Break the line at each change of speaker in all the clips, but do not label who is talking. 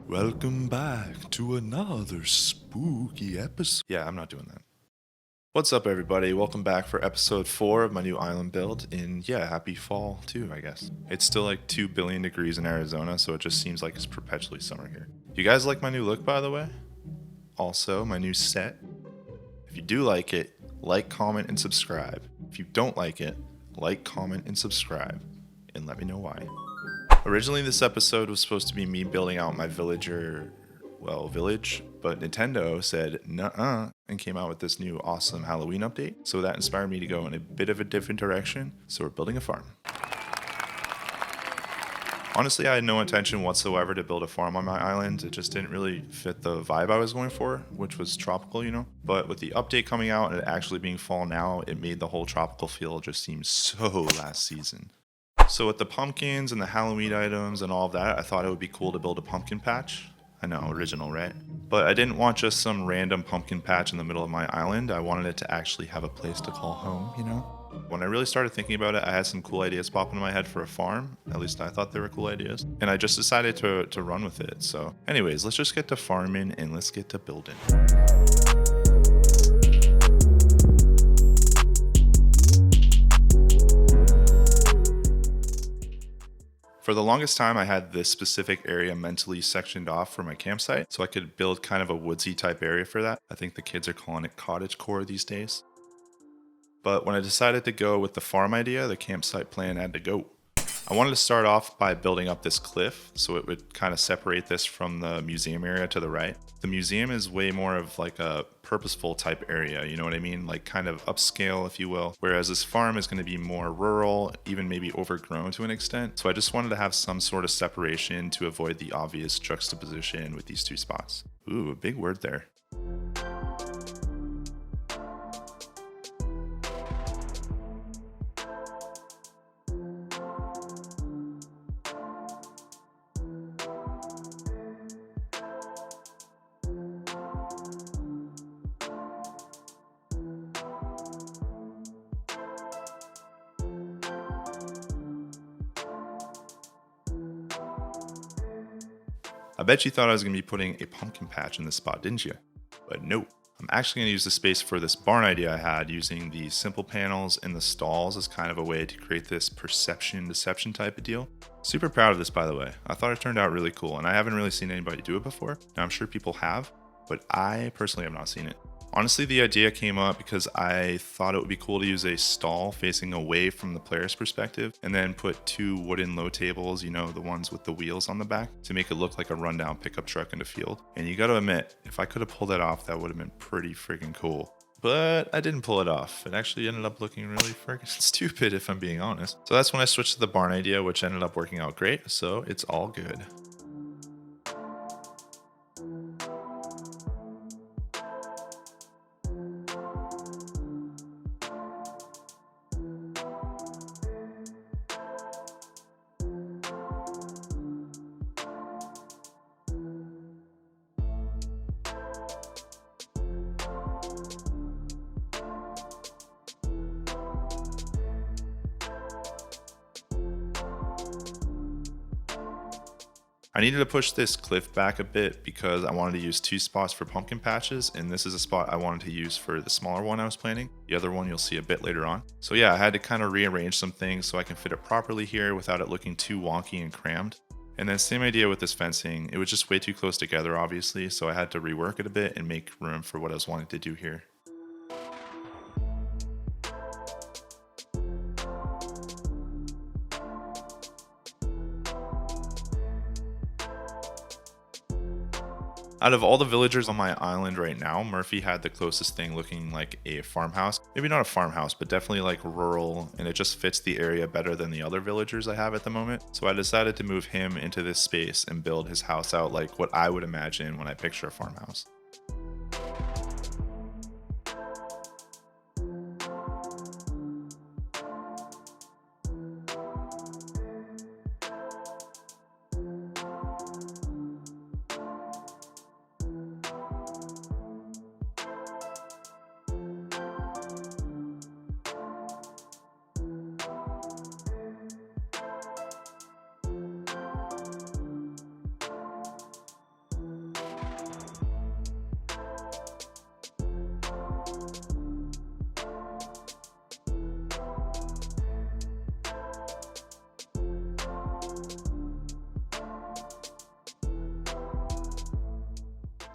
Welcome back to another spooky episode. Yeah, I'm not doing that. What's up, everybody? Welcome back for episode 4 of my new island build. And yeah, happy fall too, I guess. It's still like 2 billion degrees in Arizona, so it just seems like it's perpetually summer here. You guys like my new look, by the way? Also, my new set. If you do like it, like, comment, and subscribe. If you don't like it, like, comment, and subscribe. And let me know why. Originally, this episode was supposed to be me building out my village, but Nintendo said nuh-uh and came out with this new awesome Halloween update. So that inspired me to go in a bit of a different direction. So we're building a farm. Honestly, I had no intention whatsoever to build a farm on my island. It just didn't really fit the vibe I was going for, which was tropical, you know? But with the update coming out and it actually being fall now, it made the whole tropical feel just seem so last season. So with the pumpkins and the Halloween items and all of that, I thought it would be cool to build a pumpkin patch. I know, original, right? But I didn't want just some random pumpkin patch in the middle of my island. I wanted it to actually have a place to call home, you know? When I really started thinking about it, I had some cool ideas pop into my head for a farm. At least I thought they were cool ideas. And I just decided to run with it. So anyways, let's just get to farming and let's get to building. For the longest time, I had this specific area mentally sectioned off for my campsite, so I could build kind of a woodsy type area for that. I think the kids are calling it cottagecore these days. But when I decided to go with the farm idea, the campsite plan had to go. I wanted to start off by building up this cliff, so it would kind of separate this from the museum area to the right. The museum is way more of like a purposeful type area, you know what I mean? Like kind of upscale, if you will. Whereas this farm is going to be more rural, even maybe overgrown to an extent. So I just wanted to have some sort of separation to avoid the obvious juxtaposition with these two spots. Ooh, a big word there. I bet you thought I was going to be putting a pumpkin patch in this spot, didn't you? But no. I'm actually going to use the space for this barn idea I had using the simple panels and the stalls as kind of a way to create this perception deception type of deal. Super proud of this, by the way. I thought it turned out really cool, and I haven't really seen anybody do it before. Now, I'm sure people have, but I personally have not seen it. Honestly, the idea came up because I thought it would be cool to use a stall facing away from the player's perspective and then put 2 wooden low tables, you know, the ones with the wheels on the back, to make it look like a rundown pickup truck in the field. And you gotta admit, if I could have pulled that off, that would have been pretty freaking cool. But I didn't pull it off. It actually ended up looking really freaking stupid, if I'm being honest. So that's when I switched to the barn idea, which ended up working out great, so it's all good. I needed to push this cliff back a bit because I wanted to use 2 spots for pumpkin patches, and this is a spot I wanted to use for the smaller one I was planning. The other one you'll see a bit later on. So yeah, I had to kind of rearrange some things so I can fit it properly here without it looking too wonky and crammed. And then same idea with this fencing. It was just way too close together, obviously, so I had to rework it a bit and make room for what I was wanting to do here. Out of all the villagers on my island right now, Murphy had the closest thing looking like a farmhouse. Maybe not a farmhouse, but definitely like rural, and it just fits the area better than the other villagers I have at the moment. So I decided to move him into this space and build his house out like what I would imagine when I picture a farmhouse.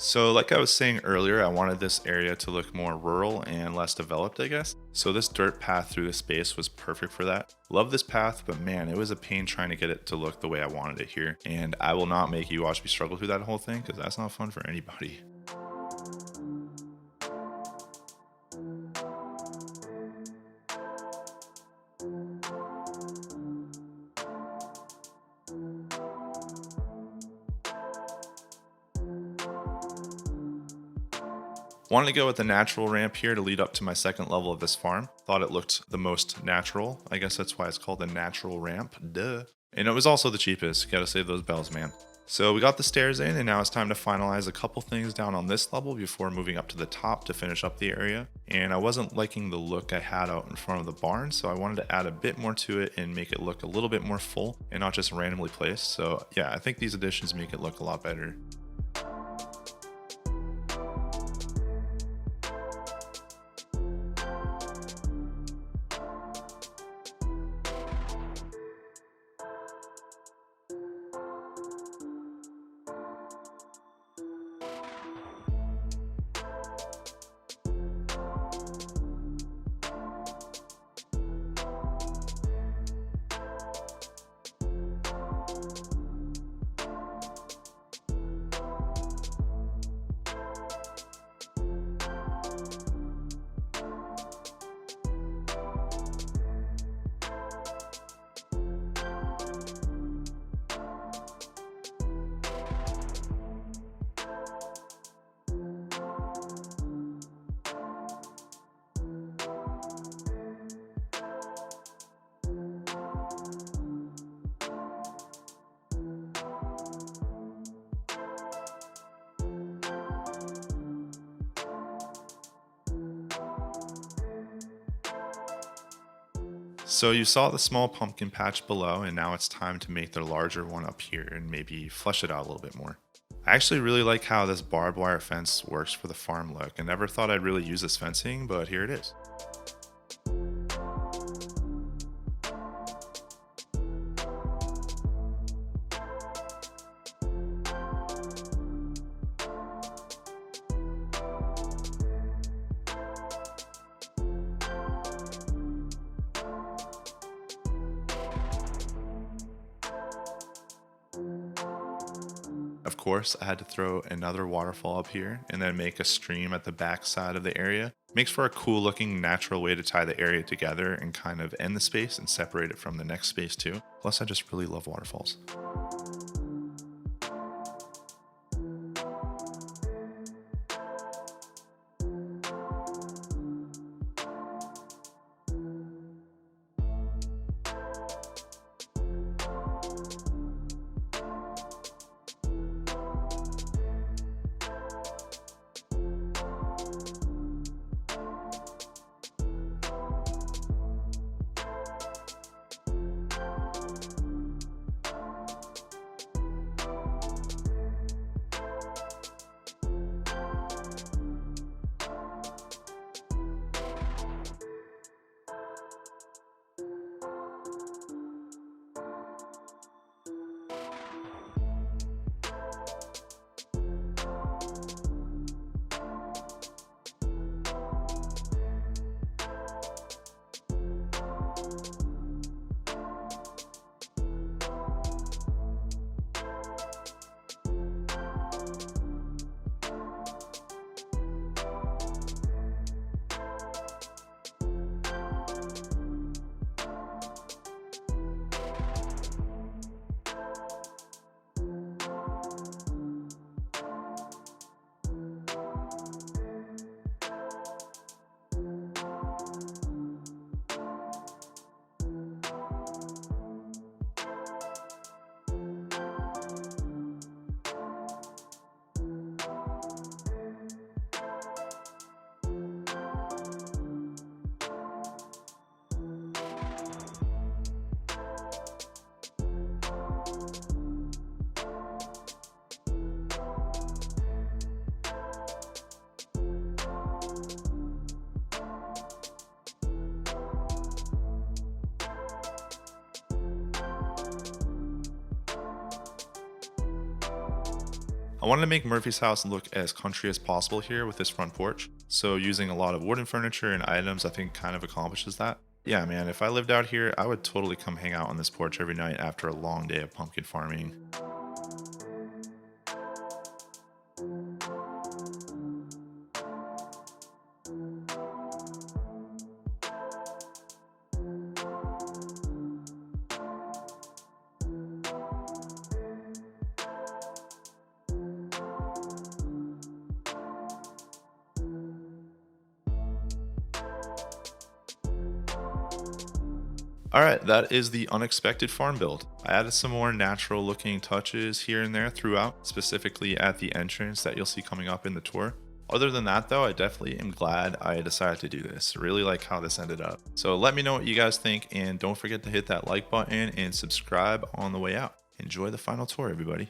So, like I was saying earlier, I wanted this area to look more rural and less developed, I guess. So, this dirt path through the space was perfect for that. Love this path, but man, it was a pain trying to get it to look the way I wanted it here. And I will not make you watch me struggle through that whole thing because that's not fun for anybody. Wanted to go with the natural ramp here to lead up to my second level of this farm. Thought it looked the most natural. I guess that's why it's called the natural ramp. Duh. And it was also the cheapest. Gotta save those bells, man. So we got the stairs in, and now it's time to finalize a couple things down on this level before moving up to the top to finish up the area. And I wasn't liking the look I had out in front of the barn, so I wanted to add a bit more to it and make it look a little bit more full and not just randomly placed. So yeah, I think these additions make it look a lot better. So you saw the small pumpkin patch below, and now it's time to make the larger one up here and maybe flesh it out a little bit more. I actually really like how this barbed wire fence works for the farm look. I never thought I'd really use this fencing, but here it is. Of course, I had to throw another waterfall up here and then make a stream at the back side of the area. Makes for a cool looking natural way to tie the area together and kind of end the space and separate it from the next space too. Plus, I just really love waterfalls. I wanted to make Murphy's house look as country as possible here with this front porch. So using a lot of wooden furniture and items, I think kind of accomplishes that. Yeah, man, if I lived out here, I would totally come hang out on this porch every night after a long day of pumpkin farming. Alright, that is the unexpected farm build. I added some more natural looking touches here and there throughout, specifically at the entrance that you'll see coming up in the tour. Other than that though, I definitely am glad I decided to do this. I really like how this ended up. So let me know what you guys think, and don't forget to hit that like button and subscribe on the way out. Enjoy the final tour, everybody.